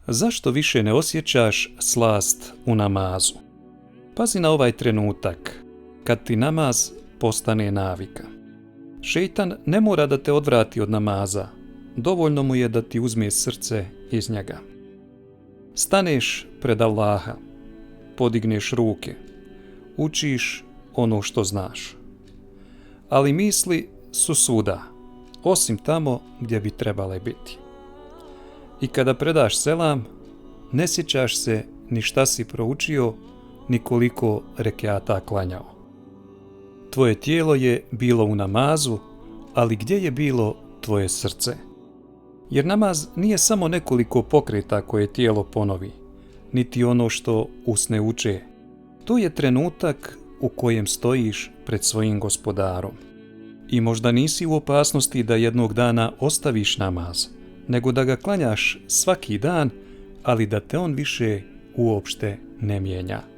Zašto više ne osjećaš slast u namazu? Pazi na ovaj trenutak, kad ti namaz postane navika. Šejtan ne mora da te odvrati od namaza, dovoljno mu je da ti uzme srce iz njega. Staneš pred Allaha, podigneš ruke, učiš ono što znaš. Ali misli su svuda, osim tamo gdje bi trebale biti. I kada predaš selam, ne sjećaš se ni šta si proučio, ni koliko rekjata klanjao. Tvoje tijelo je bilo u namazu, ali gdje je bilo tvoje srce? Jer namaz nije samo nekoliko pokreta koje tijelo ponovi, niti ono što usne uče. To je trenutak u kojem stojiš pred svojim gospodarom. I možda nisi u opasnosti da jednog dana ostaviš namaz, nego da ga klanjaš svaki dan, ali da te on više uopšte ne mijenja.